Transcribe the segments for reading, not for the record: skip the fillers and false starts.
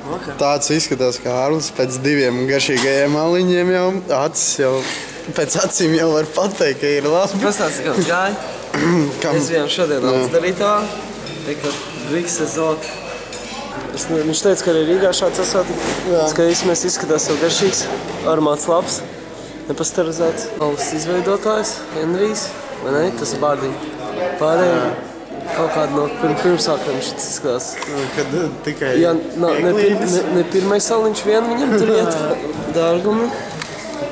Okay. Tāds izskatās kā Ārlis pēc 2 garšīgajiem aliņiem jau acis jau pēc acīm jau var pateikt, ka ir labi. Pastāsti, kā gāja. Es vienam šodien darītā, ka Grigs ir zelta. Viņš teica, ka arī Rīgā šāds esot. Skatīsimies, izskatās jau garšīgs, aromāts labs, nepasterizēts. Valsts izveidotājs, Henrijs, vai ne? Tas ir Bārdiņa. Pārējiem kaut kādu no pirmsākiem šis izskatās. Kad tikai Ne pirmais saliņš vien viņam tur iet dārgumi.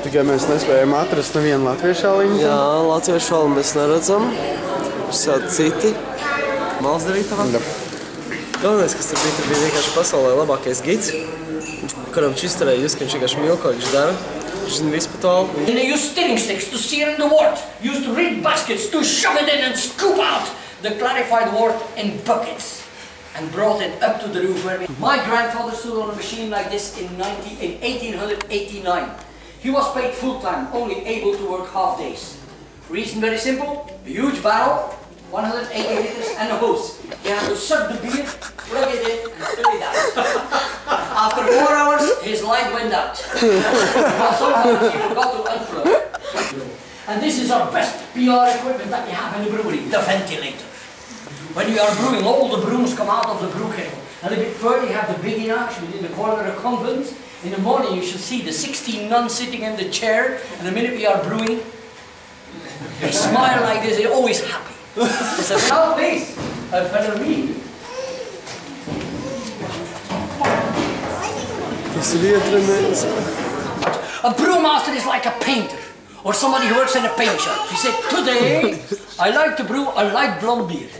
Tikai mēs nespējam atrast nevienu latviešu aliņu. Jā, latviešu aliņu mēs neredzam. Visādi citi. Malsdarītavā. Galvenais, kas tur bija vienkārši pasaulē labākais gids, kuram viņš izturēja just, ka viņš vienkārši mīl, ko viņš dara. Viņš zina visu par to. And they used stirring sticks to sear in the wort, used reed baskets to shove it in and scoop out the clarified wort in buckets and brought it up to the roof where my grandfather stood on a machine like this in 1889. He was paid full-time, only able to work half days. Reason very simple, a huge barrel, 180 liters and a hose. He had to suck the beer, plug it in and fill it out. After 4 hours, his light went out. Somehow he forgot to unplug. And this is our best PR equipment that we have in the brewery, the ventilator. When we are brewing, all the brooms come out of the brew kettle. A little bit further, you have the big arch within the corner of the convent. In the morning, you should see the 16 nuns sitting in the chair, and the minute we are brewing, they smile like this, they're always happy. They say, now please, follow me. A brewmaster is like a painter, or somebody who works in a paint shop. He said, today, I like to brew a light blonde beer.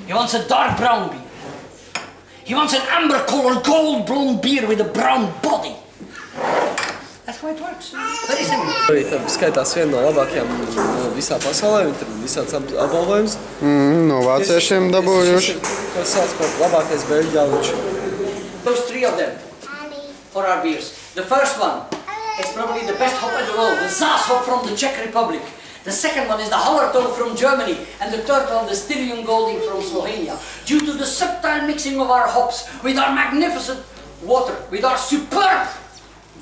He wants a dark brown beer. He wants an amber-colored gold blonde beer with a brown body. That's how it works. Very simple. Arī tam skaitās viena no labākajām visā pasaulē, viņi tur visāds apbalvojums. No vāciešiem dabūjuši. Ko sauc par labākais beļģu aliņš. Those 3 of them for our beers. The first one is probably the best hop in the world, the Saaz hop from the Czech Republic. The second one is the Hallertau from Germany, and the third one, the Styrian Golding from Slovenia. Due to the subtle mixing of our hops with our magnificent water, with our superb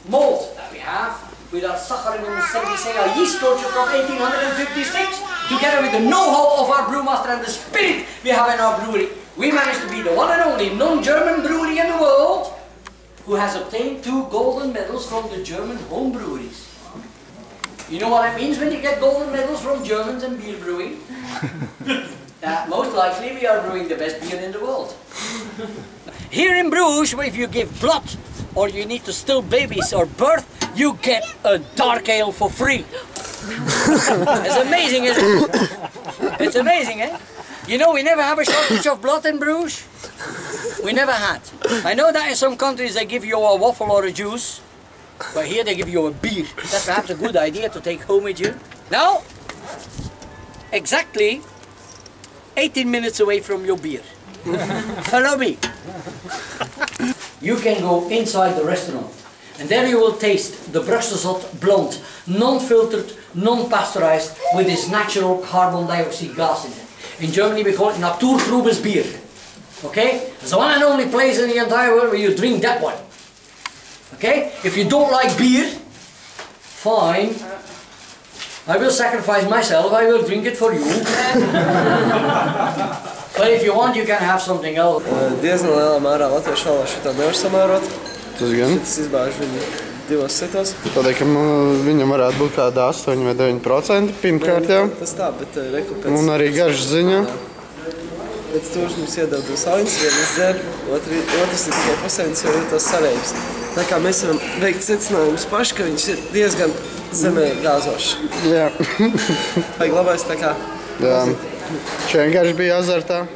malt that we have, with our Saccharinen cerevisiae yeast culture from 1856, together with the know-how of our brewmaster and the spirit we have in our brewery, we managed to be the one and only non-German brewery in the world who has obtained 2 golden medals from the German home breweries. You know what it means when you get golden medals from Germans in beer brewing? That most likely we are brewing the best beer in the world. Here in Bruges, if you give blood or you need to still babies or birth, you get a dark ale for free. It's amazing, isn't it? It's amazing, eh? You know, we never have a shortage of blood in Bruges. We never had. I know that in some countries they give you a waffle or a juice, but here they give you a beer. That's perhaps a good idea to take home with you. Now, exactly 18 minutes away from your beer. Follow me. You can go inside the restaurant, and there you will taste the Brussels Hot Blonde, non-filtered, non-pasteurized, with its natural carbon dioxide gas in it. In Germany we call it Naturtrübes Bier. Okay? It's the one and only place in the entire world where you drink that one. Okay? If you don't like beer, fine. I will sacrifice myself, I will drink it for you. But if you want, you can have something else. Diezgan lielā mērā latviešu aliņu šitā nevar samērot. Tas gan. Šitas izbāž viņu 2 sitos. Tādēļ, ka viņam varētu būt kāda 8 vai 9% pirmkārt jau. Tas tā, bet reku pēc... Un arī garš ziņā. Pēc tūši mums iedod 2 aliņas, vienu izdzer, otrs ir tikai pasēdins, jo ir tas sarējums. Tā kā mēs varam veikt secinājumus paši, ka viņš ir diezgan zemē gāzošs. Jā. Vajag labais tā kā... Jā. Šeit vienkārši bija azartā.